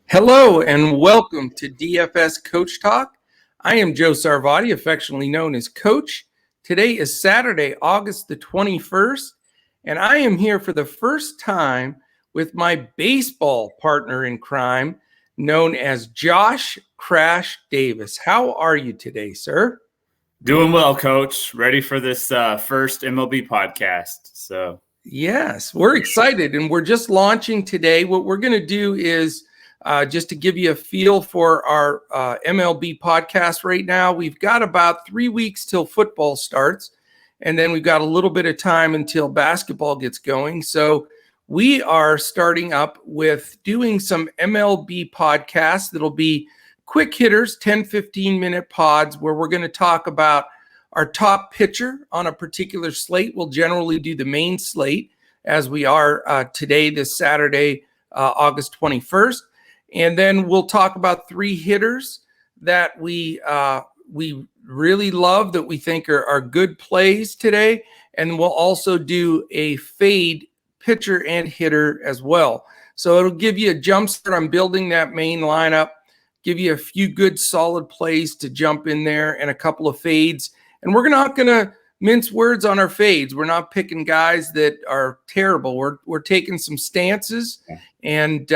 Hello and welcome to DFS Coach Talk. I am Joe Sarvati, affectionately known as Coach. Today is Saturday, August the 21st, and I am here for the first time with my baseball partner in crime, known as Josh Crash Davis. How are you today, sir? Doing well, Coach. Ready for this first MLB podcast. So yes, we're excited, and we're just launching today. What we're going to do is just to give you a feel for our MLB podcast right now, we've got about 3 weeks till football starts, and then we've got a little bit of time until basketball gets going. So we are starting up with doing some MLB podcasts that'll be quick hitters, 10, 15-minute pods where we're going to talk about our top pitcher on a particular slate. We'll generally do the main slate as we are today, this Saturday, August 21st. And then we'll talk about 3 hitters that we really love, that we think are good plays today. And we'll also do a fade pitcher and hitter as well. So it'll give you a jump start on building that main lineup, give you a few good solid plays to jump in there and a couple of fades. And we're not going to mince words on our fades. We're not picking guys that are terrible. We're taking some stances and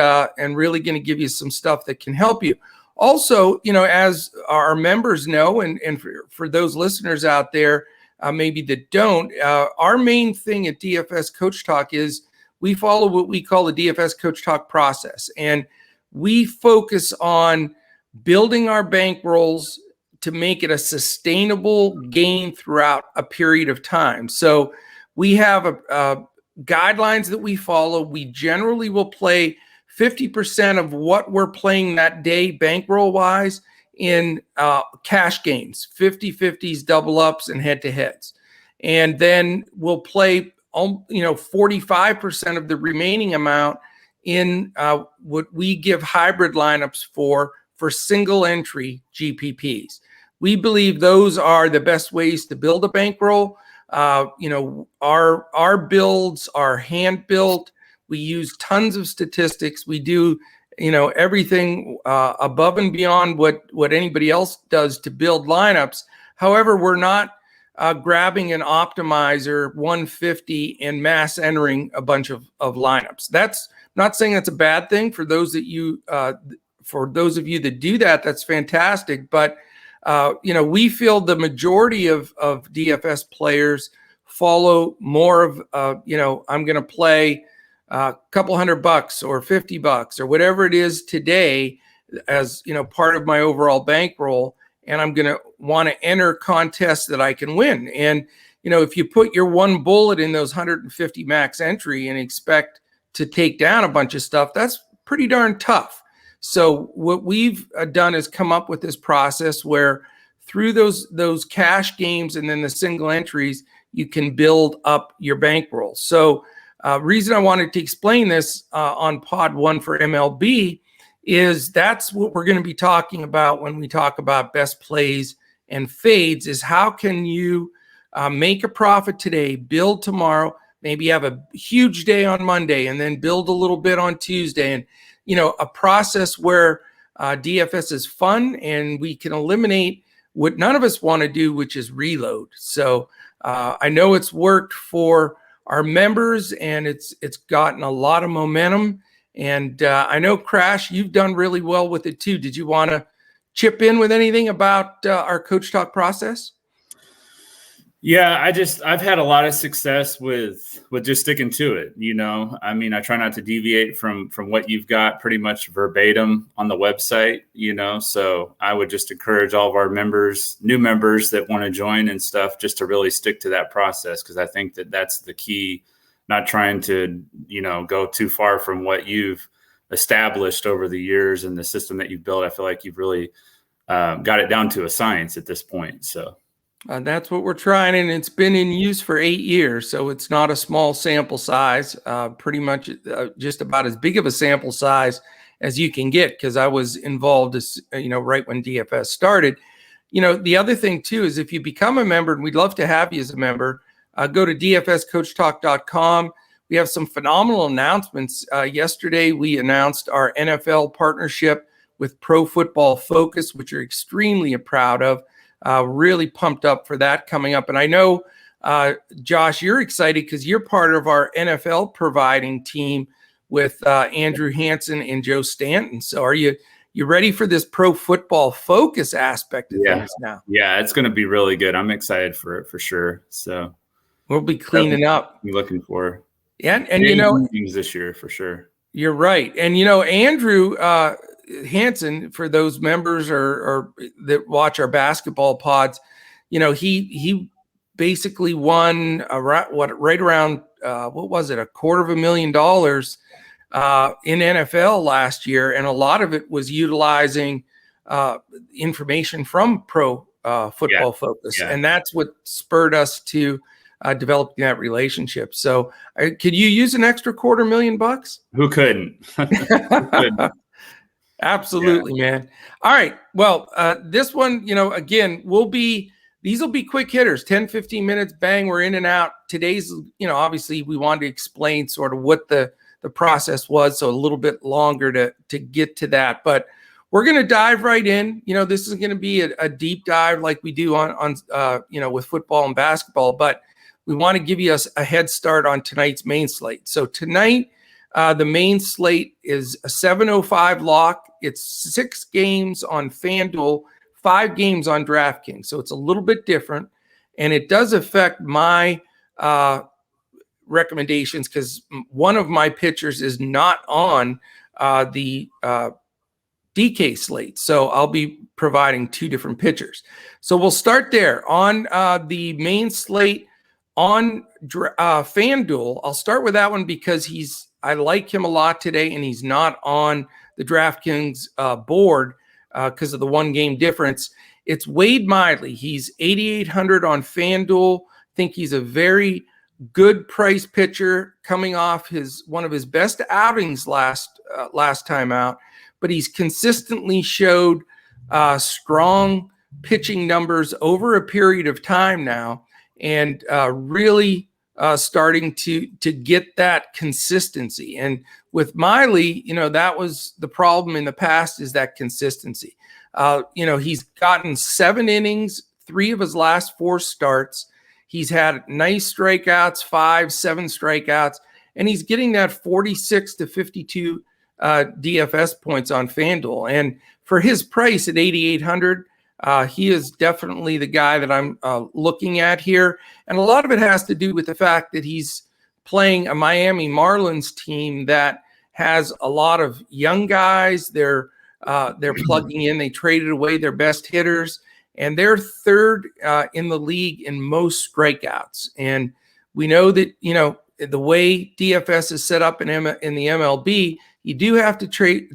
really going to give you some stuff that can help you. Also, as our members know, and for those listeners out there maybe that don't, our main thing at DFS Coach Talk is we follow what we call the DFS Coach Talk process, and we focus on building our bankrolls to make it a sustainable gain throughout a period of time. So we have guidelines that we follow. We generally will play 50% of what we're playing that day bankroll-wise in cash games, 50-50s, double-ups, and head-to-heads. And then we'll play 45% of the remaining amount in what we give hybrid lineups for single entry GPPs. We believe those are the best ways to build a bankroll. Our builds are hand built. We use tons of statistics. We do, everything above and beyond what anybody else does to build lineups. However, we're not grabbing an optimizer 150 and mass entering a bunch of lineups. That's not saying that's a bad thing for those that for those of you that do that. That's fantastic. But we feel the majority of DFS players follow more of, I'm going to play a couple $100 or $50 or whatever it is today as, part of my overall bankroll. And I'm going to want to enter contests that I can win. And, if you put your one bullet in those 150 max entry and expect to take down a bunch of stuff, that's pretty darn tough. So what we've done is come up with this process where through those cash games and then the single entries, you can build up your bankroll. So reason I wanted to explain this on pod 1 for MLB is that's what we're going to be talking about when we talk about best plays and fades, is how can you make a profit today, build tomorrow, maybe have a huge day on Monday and then build a little bit on Tuesday. And a process where DFS is fun and we can eliminate what none of us want to do, which is reload. So I know it's worked for our members and it's gotten a lot of momentum. And I know, Crash, you've done really well with it too. Did you want to chip in with anything about our Coach Talk process? Yeah, I've had a lot of success with just sticking to it. I try not to deviate from what you've got pretty much verbatim on the website, so I would just encourage all of our members, new members that want to join and stuff, just to really stick to that process. Cause I think that's the key, not trying to, go too far from what you've established over the years and the system that you've built. I feel like you've really got it down to a science at this point. So. That's what we're trying, and it's been in use for 8 years, so it's not a small sample size, pretty much just about as big of a sample size as you can get, because I was involved right when DFS started. The other thing too is if you become a member, and we'd love to have you as a member, go to dfscoachtalk.com. we have some phenomenal announcements. Yesterday, we announced our NFL partnership with Pro Football Focus, which we're extremely proud of. Really pumped up for that coming up. And I know, Josh, you're excited because you're part of our NFL providing team with Andrew Hansen and Joe Stanton. So are you ready for this Pro Football Focus aspect of things now? Yeah, it's going to be really good. I'm excited for it for sure. So we'll be cleaning up. I'm looking for and you know, things this year for sure. You're right. And you know, Andrew Hansen, for those members or that watch our basketball pods, you know, he basically won right around what was it, $250,000 in NFL last year, and a lot of it was utilizing information from Pro Football Focus, and that's what spurred us to developing that relationship. So, could you use an extra $250,000? Who couldn't? Who couldn't? Absolutely, man. All right. Well, this one, you know, again, these will be quick hitters, 10, 15 minutes, bang, we're in and out. Today's, you know, obviously we wanted to explain sort of what the process was, so a little bit longer to get to that. But we're going to dive right in. You know, this is going to be a deep dive like we do on you know, with football and basketball, but we want to give you a head start on tonight's main slate. So tonight, the main slate is a 7:05 lock. It's 6 games on FanDuel, 5 games on DraftKings. So it's a little bit different. And it does affect my recommendations because one of my pitchers is not on the DK slate. So I'll be providing 2 different pitchers. So we'll start there. On the main slate on FanDuel, I'll start with that one because I like him a lot today, and he's not on the DraftKings board because of the 1 game difference. It's Wade Miley. He's 8,800 on FanDuel. I think he's a very good price pitcher coming off one of his best outings last time out, but he's consistently showed strong pitching numbers over a period of time now, and really starting to get that consistency. And with Miley, you know, that was the problem in the past, is that consistency. You know, he's gotten 7 innings, 3 of his last 4 starts. He's had nice strikeouts, 5, 7 strikeouts, and he's getting that 46 to 52 DFS points on FanDuel. And for his price at 8,800, he is definitely the guy that I'm looking at here. And a lot of it has to do with the fact that he's playing a Miami Marlins team that has a lot of young guys. They're plugging in. They traded away their best hitters, and they're 3rd in the league in most strikeouts. And we know that, you know, the way DFS is set up in the MLB, you do have to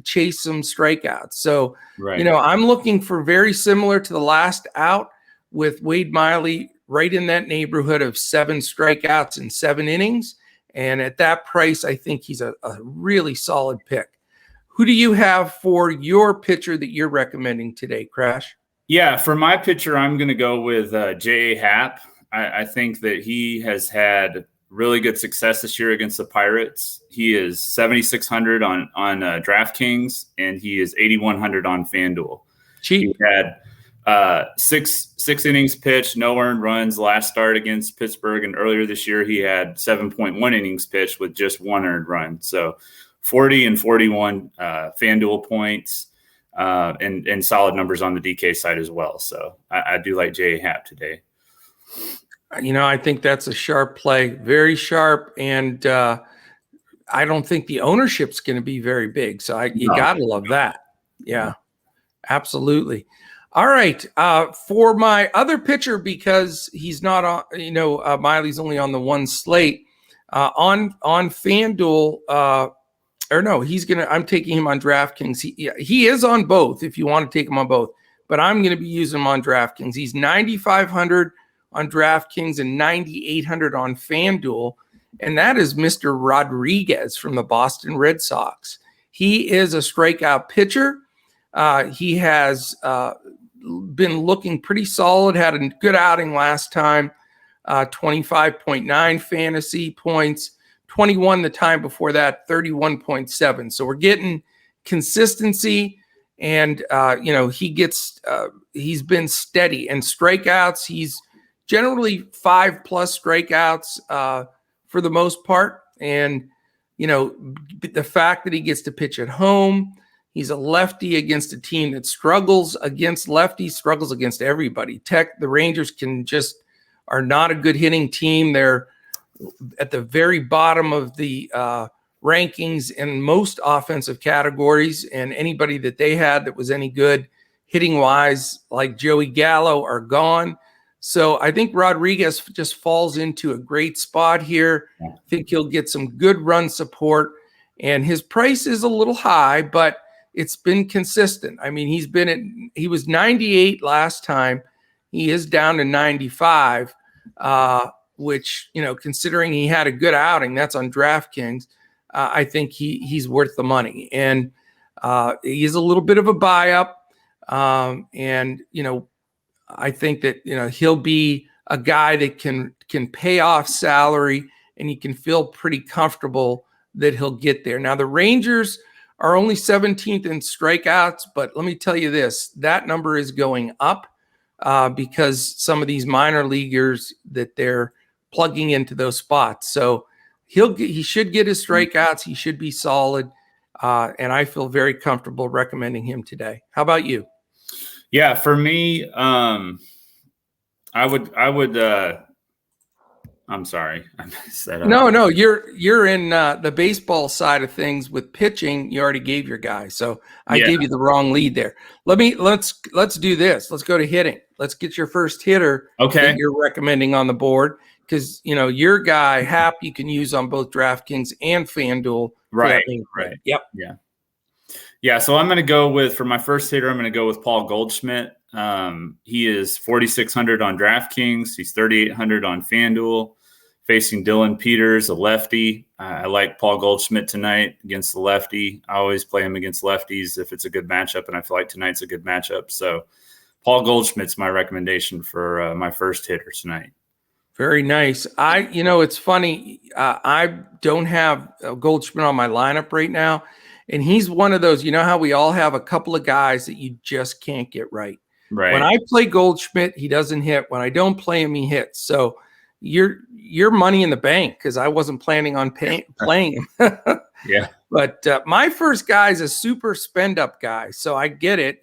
chase some strikeouts. So, you know, I'm looking for very similar to the last out with Wade Miley, right in that neighborhood of 7 strikeouts in 7 innings. And at that price, I think he's a really solid pick. Who do you have for your pitcher that you're recommending today, Crash? Yeah, for my pitcher, I'm going to go with J.A. Happ. I think that he has had really good success this year against the Pirates. He is 7,600 on DraftKings, and he is 8,100 on FanDuel. Cheap. He had six innings pitched, no earned runs last start against Pittsburgh, and earlier this year he had 7.1 innings pitched with just 1 earned run. So 40 and 41 FanDuel points, and solid numbers on the DK side as well. So I do like J.A. Happ today. You know, I think that's a sharp play, very sharp, and I don't think the ownership's going to be very big. So you got to love that. Yeah, absolutely. All right, for my other pitcher, because he's not on, you know, Miley's only on the 1 slate on FanDuel. Or no, I'm taking him on DraftKings. He is on both if you want to take him on both, but I'm going to be using him on DraftKings. He's 9,500 on DraftKings and 9,800 on FanDuel, and that is Mr. Rodriguez from the Boston Red Sox. He is a strikeout pitcher. He has been looking pretty solid, had a good outing last time, 25.9 fantasy points, 21 the time before that, 31.7. So we're getting consistency, and he's been steady. And strikeouts, he's generally 5+ strikeouts for the most part. And the fact that he gets to pitch at home, he's a lefty against a team that struggles against lefties, struggles against everybody. The Rangers are not a good hitting team. They're at the very bottom of the rankings in most offensive categories, and anybody that they had that was any good hitting wise, like Joey Gallo, are gone. So I think Rodriguez just falls into a great spot here. I think he'll get some good run support, and his price is a little high, but it's been consistent. I mean, he was 98 last time. He is down to 95, which, considering he had a good outing, that's on DraftKings. I think he's worth the money, and he's a little bit of a buy up. And I think that he'll be a guy that can pay off salary, and he can feel pretty comfortable that he'll get there. Now the Rangers are only 17th in strikeouts, but let me tell you this: that number is going up because some of these minor leaguers that they're plugging into those spots. So he should get his strikeouts. He should be solid. And I feel very comfortable recommending him today. How about you? Yeah, for me, I would, I'm sorry. I messed that up. No, you're in the baseball side of things with pitching. You already gave your guy. So I gave you the wrong lead there. Let's do this. Let's go to hitting. Let's get your first hitter that you're recommending on the board. Because, your guy, Hap, you can use on both DraftKings and FanDuel. Right. Yep. Yeah. So I'm going to go for my first hitter, I'm going to go with Paul Goldschmidt. He is 4,600 on DraftKings. He's 3,800 on FanDuel, facing Dylan Peters, a lefty. I like Paul Goldschmidt tonight against the lefty. I always play him against lefties if it's a good matchup, and I feel like tonight's a good matchup. So Paul Goldschmidt's my recommendation for my first hitter tonight. Very nice. It's funny. I don't have Goldschmidt on my lineup right now. And he's one of those, how we all have a couple of guys that you just can't get right. Right. When I play Goldschmidt, he doesn't hit. When I don't play him, he hits. So you're money in the bank, because I wasn't planning on playing him. Yeah. But my first guy is a super spend up guy. So I get it.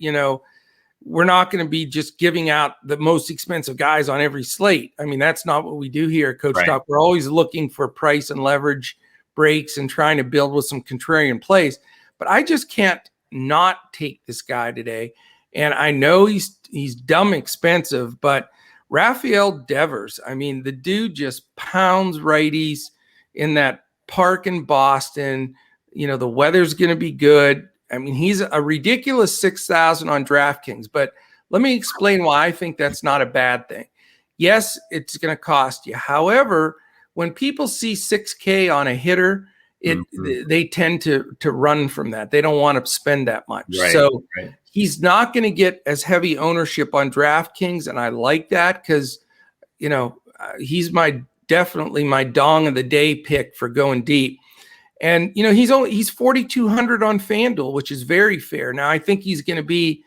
We're not going to be just giving out the most expensive guys on every slate. I mean, that's not what we do here at Coach Talk. We're always looking for price and leverage breaks and trying to build with some contrarian plays. But I just can't not take this guy today. And I know he's dumb expensive, but Rafael Devers, I mean, the dude just pounds righties in that park in Boston. The weather's going to be good. I mean, he's a ridiculous 6,000 on DraftKings, but let me explain why I think that's not a bad thing. Yes, it's going to cost you. However, when people see 6K on a hitter, they tend to run from that. They don't want to spend that much. So he's not going to get as heavy ownership on DraftKings, and I like that because, he's definitely my dong of the day pick for going deep. And, he's 4,200 on FanDuel, which is very fair. Now, I think he's going to be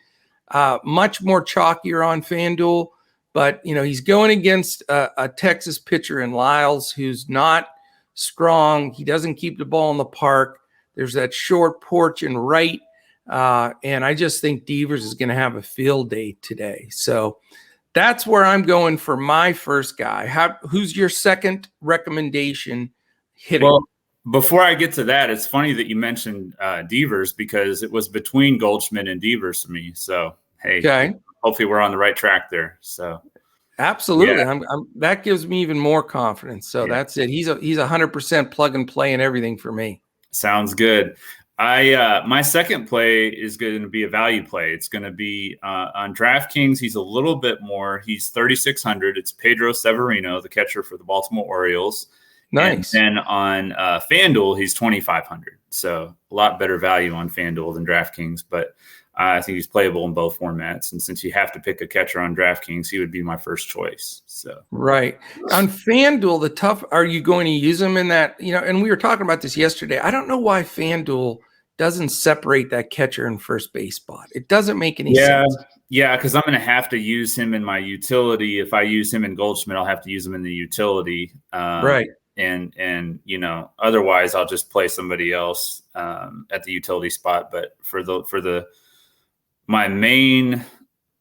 much more chalkier on FanDuel, but, he's going against a Texas pitcher in Lyles who's not strong. He doesn't keep the ball in the park. There's that short porch and right. And I just think Devers is going to have a field day today. So that's where I'm going for my first guy. Who's your second recommendation hitting? Well, before I get to that, it's funny that you mentioned Devers, because it was between Goldschmidt and Devers for me. So, hey, hopefully we're on the right track there. So, absolutely. Yeah. That gives me even more confidence. So that's it. He's 100% plug and play and everything for me. Sounds good. My second play is going to be a value play. It's going to be on DraftKings. He's a little bit more. He's 3,600. It's Pedro Severino, the catcher for the Baltimore Orioles. Nice. And then on FanDuel, he's 2,500. So a lot better value on FanDuel than DraftKings. But I think he's playable in both formats. And since you have to pick a catcher on DraftKings, he would be my first choice. So right. On FanDuel, are you going to use him in that, and we were talking about this yesterday. I don't know why FanDuel doesn't separate that catcher and first base spot. It doesn't make any sense. Yeah, because I'm going to have to use him in my utility. If I use him in Goldschmidt, I'll have to use him in the utility. Right. And otherwise I'll just play somebody else at the utility spot. But for my main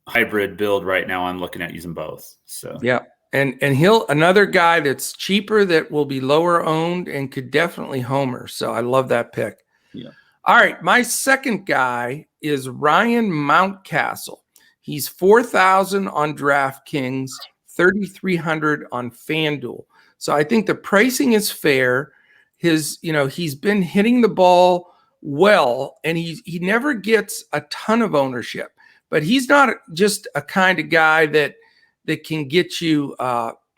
hybrid build right now, I'm looking at using both. So yeah. And another guy that's cheaper that will be lower owned and could definitely homer. So I love that pick. Yeah. All right. My second guy is Ryan Mountcastle. He's 4,000 on DraftKings, 3,300 on FanDuel. So I think the pricing is fair. He's been hitting the ball well, and he never gets a ton of ownership, but he's not just a kind of guy that can get you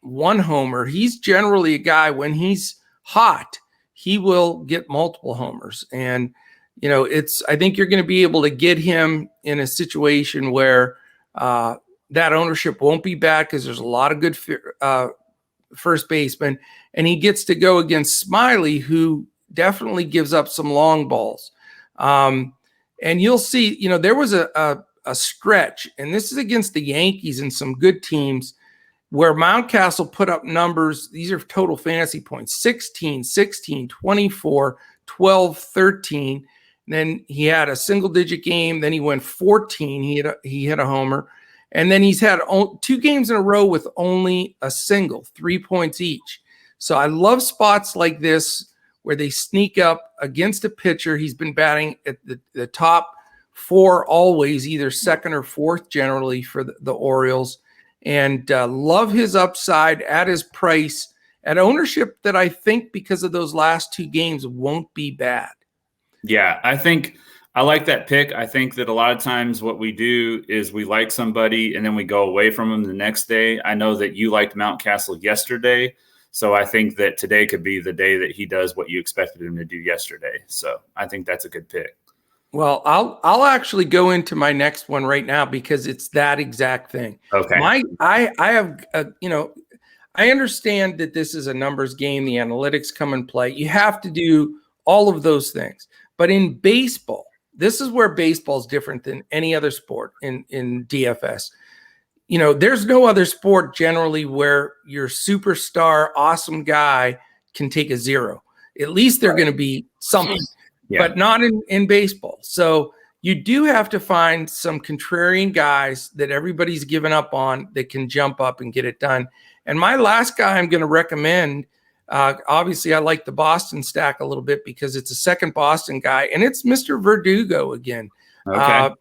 one homer. He's generally a guy, when he's hot, he will get multiple homers. And I think you're going to be able to get him in a situation where that ownership won't be bad, because there's a lot of good first baseman, and he gets to go against Miley, who definitely gives up some long balls. And you'll see, there was a stretch, and this is against the Yankees and some good teams, where Mountcastle put up numbers. These are total fantasy points: 16, 16, 24, 12, 13. And then he had a single digit game. Then he went 14. He hit a homer. And then he's had 2 games in a row with only a single, 3 points each. So I love spots like this where they sneak up against a pitcher. He's been batting at the top 4 always, either second or fourth generally for the Orioles. And love his upside at his price, at ownership that I think, because of those last 2 games, won't be bad. Yeah, I think I like that pick. I think that a lot of times what we do is we like somebody and then we go away from them the next day. I know that you liked Mountcastle yesterday, so I think that today could be the day that he does what you expected him to do yesterday. So I think that's a good pick. Well, I'll actually go into my next one right now, because it's that exact thing. Okay. I have I understand that this is a numbers game. The analytics come in play. You have to do all of those things. But in baseball, this is where baseball is different than any other sport in DFS. There's no other sport generally where your superstar, awesome guy can take a 0. At least they're going to be something, but not in baseball. So you do have to find some contrarian guys that everybody's given up on that can jump up and get it done. And my last guy I'm going to recommend, obviously I like the Boston stack a little bit because it's a second Boston guy, and it's Mr. Verdugo again. Okay.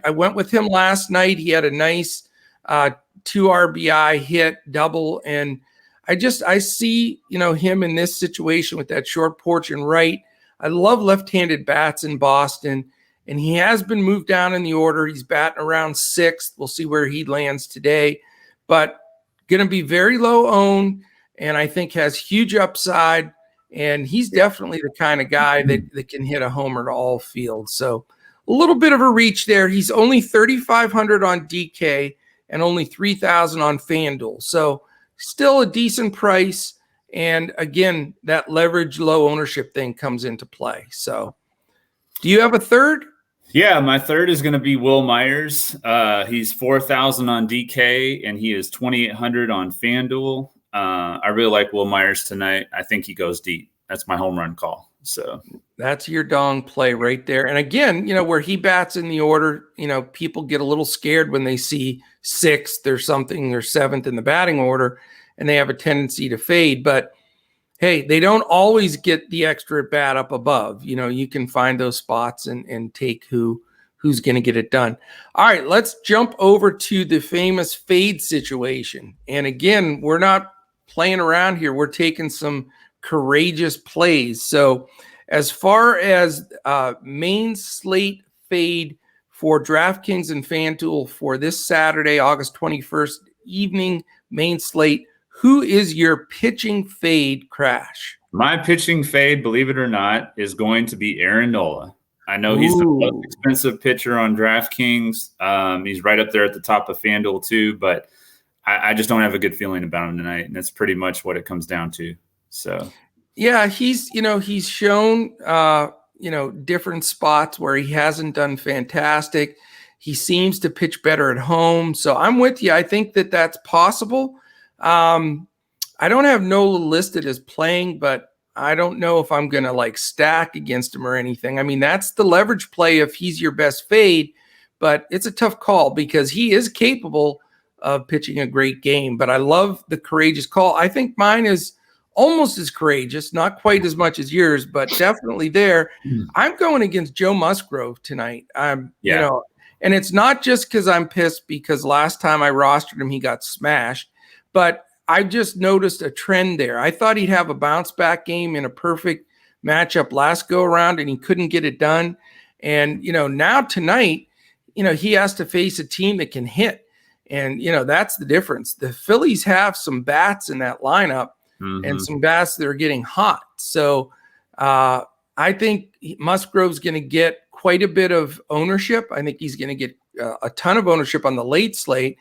I went with him last night. He had a nice 2 RBI hit, double, and I see him in this situation with that short porch and right. I love left-handed bats in Boston, and he has been moved down in the order. He's batting around 6th. We'll see where he lands today, but going to be very low owned, and I think has huge upside. And he's definitely the kind of guy that can hit a homer to all fields. So a little bit of a reach there. He's only 3,500 on DK and only 3,000 on FanDuel. So still a decent price. And again, that leverage low ownership thing comes into play. So do you have a third? Yeah, my third is going to be Will Myers. He's 4,000 on DK and he is 2,800 on FanDuel. I really like Will Myers tonight. I think he goes deep. That's my home run call. So that's your dong play right there. And again, where he bats in the order, people get a little scared when they see 6th or something or 7th in the batting order, and they have a tendency to fade. But hey, they don't always get the extra at bat up above. You can find those spots and take who's going to get it done. All right, let's jump over to the famous fade situation. And again, we're not playing around here. We're taking some courageous plays. So as far as main slate fade for DraftKings and FanDuel for this Saturday, August 21st evening main slate, who is your pitching fade, Crash? My pitching fade, believe it or not, is going to be Aaron Nola. I know he's the most expensive pitcher on DraftKings. He's right up there at the top of FanDuel too, but I just don't have a good feeling about him tonight, and that's pretty much what it comes down to. So, yeah, he's shown different spots where he hasn't done fantastic. He seems to pitch better at home, so I'm with you. I think that that's possible. I don't have Nola listed as playing, but I don't know if I'm going to like stack against him or anything. I mean, that's the leverage play if he's your best fade, but it's a tough call because he is capable of pitching a great game. But I love the courageous call. I think mine is almost as courageous, not quite as much as yours, but definitely there. I'm going against Joe Musgrove tonight. And it's not just because I'm pissed because last time I rostered him, he got smashed, but I just noticed a trend there. I thought he'd have a bounce back game in a perfect matchup last go around, and he couldn't get it done. And, now tonight, he has to face a team that can hit. And, that's the difference. The Phillies have some bats in that lineup and some bats that are getting hot. So I think Musgrove's going to get quite a bit of ownership. I think he's going to get a ton of ownership on the late slate.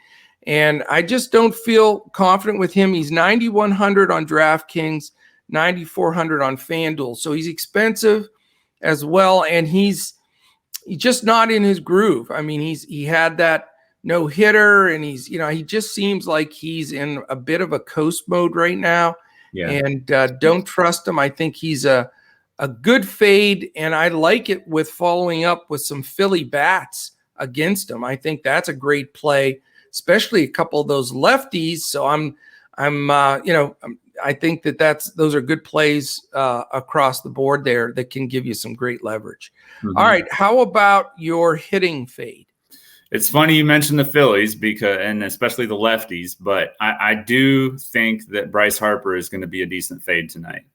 And I just don't feel confident with him. He's 9,100 on DraftKings, 9,400 on FanDuel. So he's expensive as well. And he's just not in his groove. I mean, he had that no hitter and he just seems like he's in a bit of a coast mode right now. Yeah. And don't trust him. I think he's a good fade. And I like it with following up with some Philly bats against him. I think that's a great play, especially a couple of those lefties. So I think those are good plays across the board there that can give you some great leverage. All right. How about your hitting fade? It's funny you mentioned the Phillies and especially the lefties, but I do think that Bryce Harper is going to be a decent fade tonight.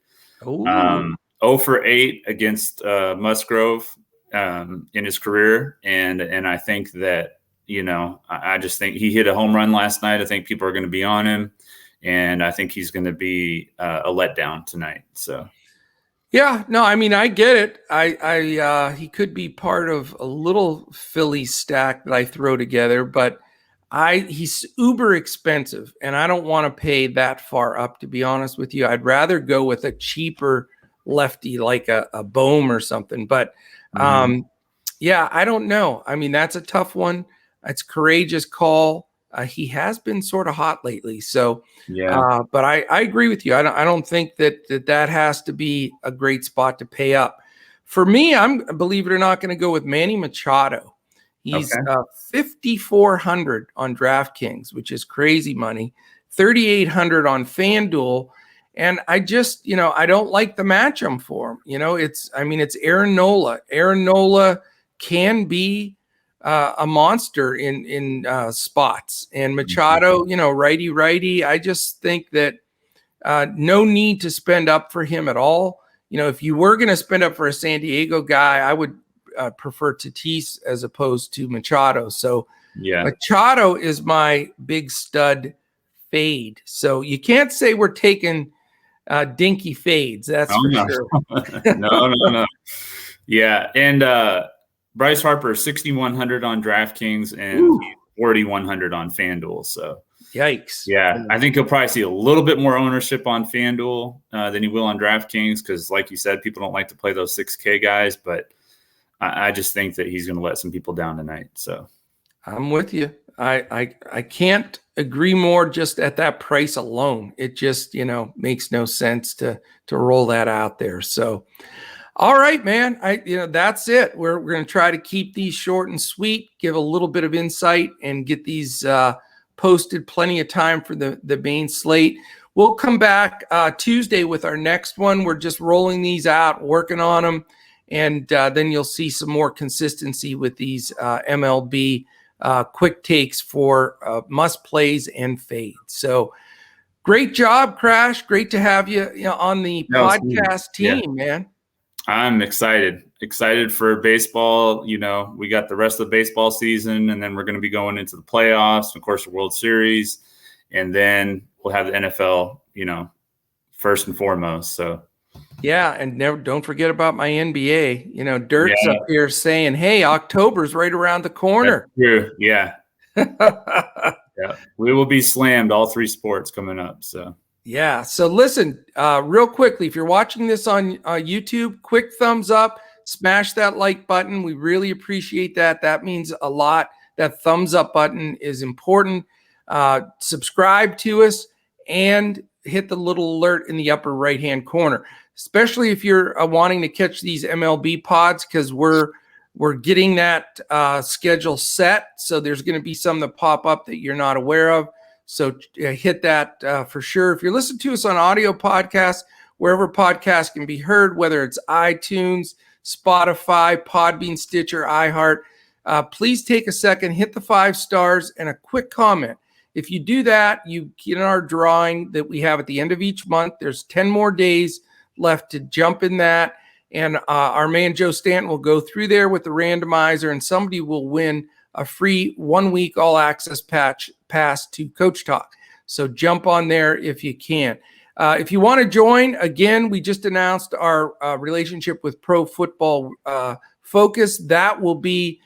0 for 8 against Musgrove in his career. And I think that, I just think he hit a home run last night. I think people are going to be on him, and I think he's going to be a letdown tonight. So, yeah, no, I mean, I get it. He could be part of a little Philly stack that I throw together, but he's uber expensive, and I don't want to pay that far up, to be honest with you. I'd rather go with a cheaper lefty like a Bohm or something. But yeah, I don't know. I mean, that's a tough one. It's a courageous call. He has been sort of hot lately. So, yeah. But I agree with you. I don't think that has to be a great spot to pay up. For me, I'm, believe it or not, going to go with Manny Machado. He's 5,400 on DraftKings, which is crazy money. 3,800 on FanDuel. And I just, I don't like the matchup for him. It's Aaron Nola. Aaron Nola can be a monster in spots, and Machado, righty. I just think that no need to spend up for him at all. If you were going to spend up for a San Diego guy, I would prefer Tatis as opposed to Machado. So yeah, Machado is my big stud fade. So you can't say we're taking dinky fades. That's for sure. No. Yeah, and Bryce Harper, 6,100 on DraftKings and 4,100 on FanDuel. So, yikes. Yeah, I think he'll probably see a little bit more ownership on FanDuel than he will on DraftKings because, like you said, people don't like to play those 6K guys. But I just think that he's going to let some people down tonight. So, I'm with you. I can't agree more. Just at that price alone, it just makes no sense to roll that out there. So. All right, man. That's it. We're going to try to keep these short and sweet, give a little bit of insight, and get these posted plenty of time for the main slate. We'll come back Tuesday with our next one. We're just rolling these out, working on them, and then you'll see some more consistency with these MLB quick takes for must plays and fades. So great job, Crash. Great to have you, on the podcast team, man. I'm excited for baseball. We got the rest of the baseball season, and then we're going to be going into the playoffs, and of course the World Series, and then we'll have the NFL, first and foremost. So Yeah, and don't forget about my NBA. You know, Dirk's up here saying, "Hey, October's right around the corner." That's true. Yeah. Yeah. We will be slammed all 3 sports coming up. So yeah. So listen, real quickly, if you're watching this on YouTube, quick thumbs up, smash that like button. We really appreciate that. That means a lot. That thumbs up button is important. Subscribe to us and hit the little alert in the upper right-hand corner, especially if you're wanting to catch these MLB pods, because we're getting that schedule set. So there's going to be some that pop up that you're not aware of. So hit that for sure. If you're listening to us on audio podcasts, wherever podcasts can be heard, whether it's iTunes, Spotify, Podbean, Stitcher, iHeart, please take a second, hit the 5 stars and a quick comment. If you do that, you get in our drawing that we have at the end of each month. There's 10 more days left to jump in that. And our man Joe Stanton will go through there with the randomizer, and somebody will win a free 1-week all-access pass to Coach Talk. So jump on there if you can. If you want to join, again, we just announced our relationship with Pro Football Focus. That will be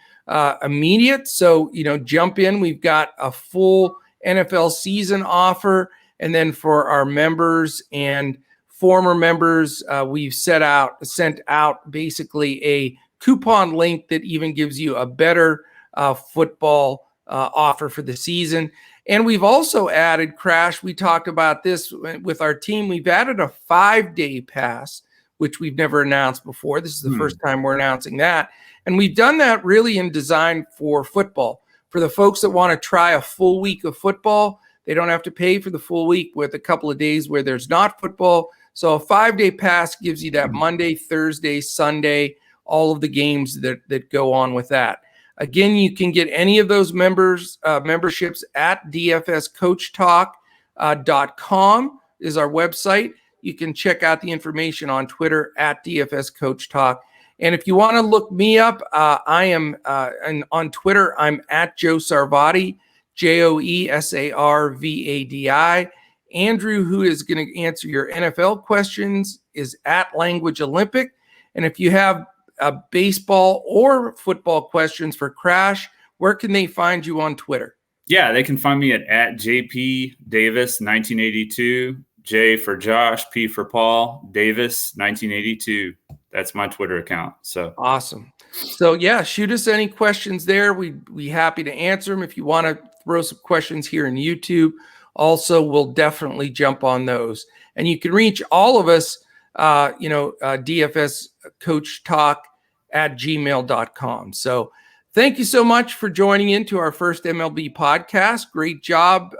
immediate. So, jump in. We've got a full NFL season offer. And then for our members and former members, we've sent out basically a coupon link that even gives you a better football offer for the season. And we've also added, Crash, we talked about this with our team. We've added a 5-day pass, which we've never announced before. This is the first time we're announcing that. And we've done that really in design for football. For the folks that want to try a full week of football, they don't have to pay for the full week with a couple of days where there's not football. So a 5-day pass gives you that Monday, Thursday, Sunday, all of the games that go on with that. Again, you can get any of those memberships at dfscoachtalk.com is our website. You can check out the information on Twitter at dfscoachtalk. And if you want to look me up, I am on Twitter. I'm at Joe Sarvadi, JoeSarvadi. Andrew, who is going to answer your NFL questions, is at Language Olympic. And if you have baseball or football questions for Crash, where can they find you on Twitter? Yeah, they can find me at JP Davis 1982, J for Josh, P for Paul, Davis 1982. That's my Twitter account. So awesome. So yeah, shoot us any questions there. We'd be happy to answer them. If you want to throw some questions here in YouTube, also we'll definitely jump on those. And you can reach all of us, DFS Coach Talk at gmail.com. So thank you so much for joining into our first MLB podcast. Great job,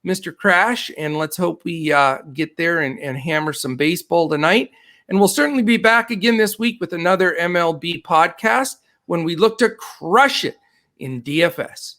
Mr. Crash. And let's hope we get there and hammer some baseball tonight. And we'll certainly be back again this week with another MLB podcast when we look to crush it in DFS.